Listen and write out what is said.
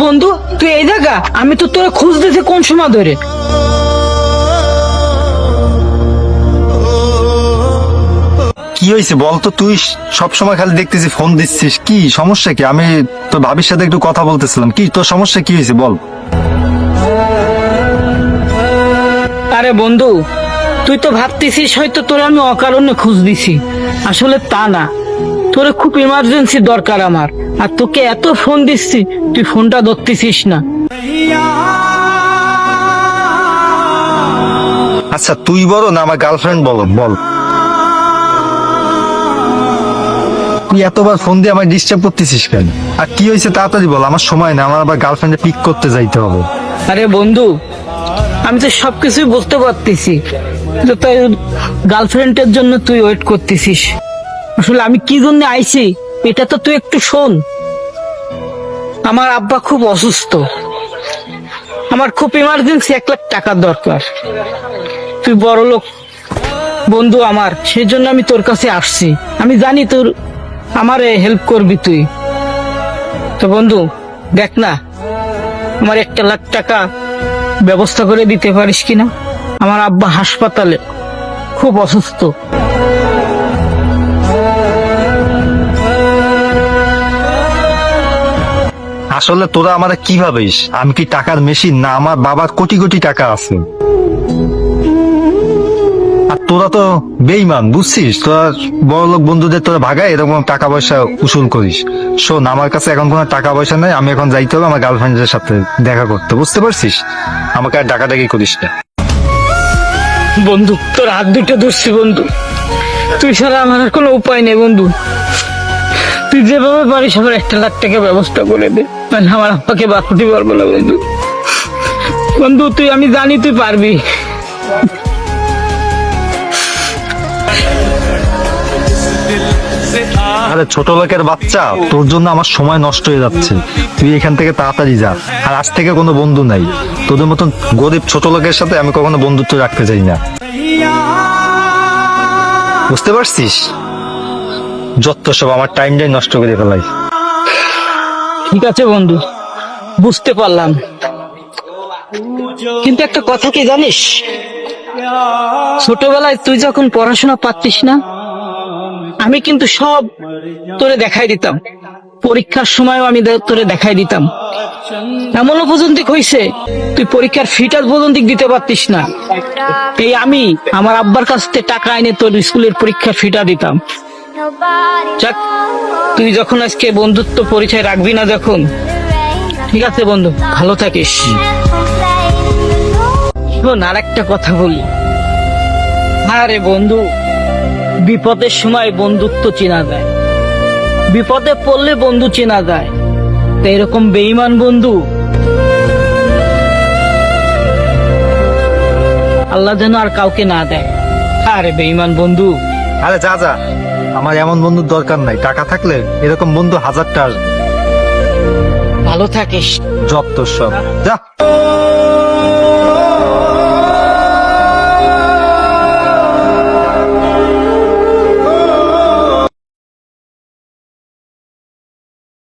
বন্ধু তুই এই জায়গা, আমি তো তোরা খুঁজতেছি কোন সময় ধরে। কি হয়েছে বলতো? তুই সব সময় খালি দেখতেছি ফোন দিচ্ছিস, কি সমস্যা? কি আমি তোর ভাবির সাথে একটু কথা বলতেছিলাম, কি তোর সমস্যা কি হয়েছে বল? আরে বন্ধু, তুই তো ভাবতেছিস হয়তো তোরে আমি অকারণে খুঁজ দিছি, আসলে তা না। তোরে খুব ইমার্জেন্সি দরকার আমার, আর তোকে এত ফোন দিচ্ছি তুই ফোনটা ধরতেছিস না। আচ্ছা তুই বলো না আমার গার্লফ্রেন্ড বলো, বল। তুই এতবার ফোন দিয়ে আমায় ডিস্টার্ব করতেছিস কেন? আর কি হয়েছে তাড়াতাড়ি বল, আমার সময় না, আমার আবার গার্লফ্রেন্ডে পিক করতে যাইতে হবে। আরে বন্ধু, আমি তো সবকিছুই বুঝতে পারতেছি যে তোর গার্লফ্রেন্ডের জন্য তুই ওয়েট করতেছিস। আসলে আমি কি জন্য আইছি এটা তো তুই একটু শোন। আমার আব্বা খুব অসুস্থ, আমার খুব ইমার্জেন্সি 1 লাখ টাকার দরকার। তুই বড় লোক বন্ধু আমার, সেই জন্য আমি তোর কাছে আসছি। আমি জানি তোর আমারে হেল্প করবি তুই। তো বন্ধু দেখ না, আমার 1 লাখ টাকা ব্যবস্থা করে দিতে পারিস কিনা? আমার আব্বা হাসপাতালে খুব অসুস্থ। আসলে তোরা আমার কি ভাবিস, আমি কি টাকার মেশিন? না, আমার বাবার কোটি কোটি টাকা আছে। আর তোরা তো বেইমান, বুঝছিস? তোরা বড়লোক বন্ধুদের তোরা ভাগায় এরকম টাকা পয়সা উসুল করিস। শোন, আমার কাছে এখন কোনো টাকা পয়সা নেই, আমি এখন যাইতে হবে আমার গার্লফ্রেন্ডের সাথে দেখা করতে, বুঝতে পারছিস? আমাকে আর ডাকাডাকি করিস না। বন্ধু তোর হাত দুটো ধরছি বন্ধু, তুই ছাড়া আমার আর কোনো উপায় নেই বন্ধু। তুই যেভাবে পারিস আমার 1 লাখ টাকা ব্যবস্থা করে দে, মানে আমার আব্বাকে বাঁচাতে পারবো না বন্ধু। বন্ধু তুই, আমি জানি তুই পারবি। আরে ছোট লোকের বাচ্চা, তোর জন্য আমার সময় নষ্ট হয়ে যাচ্ছে। তুই এখান থেকে তাড়াতাড়ি যা। আর আজ থেকে কোনো বন্ধু নাই, তোদের মতন গরিব ছোট লোকের সাথে আমি কখনো বন্ধুত্ব রাখতে চাই না, বুঝতে পারছিস? যত সব আমার টাইমটাই নষ্ট করে ফেলাই। ঠিক আছে বন্ধু, বুঝতে পারলাম, কিন্তু একটা কথা কি জানিস? ছোটবেলায় তুই যখন পড়াশোনা পারতিস না, আমি কিন্তু সব তোরে দেখাই দিতাম। পরীক্ষার সময়ও আমি তোরে দেখাই দিতাম। এমনও পর্যন্ত হইছে তুই পরীক্ষার ফিটা পর্যন্ত দিতে পারতিস না, এই আমি আমার আব্বার কাছ থেকে টাকা এনে তোর স্কুলের পরীক্ষার ফিটা দিতাম। যাক, তুই যখন আজকে বন্ধুত্ব পরিচয় রাখবি না যখন, ঠিক আছে বন্ধু, ভালো থাকিস। শোন, আর একটা কথা বলি। আরে বন্ধু, বিপদের সময় বন্ধুত্ব চেনা যায়, বিপদে পড়লে বন্ধু চেনা যায়। তো এরকম বেঈমান বন্ধু আল্লাহ যেন আর কাউকে না দেয়। আরে বেঈমান বন্ধু। আরে যা যা, আমার এমন বন্ধুর দরকার নাই। টাকা থাকলে এরকম বন্ধু 1000টা আসবে। ভালো থাকিস। যত সব যা।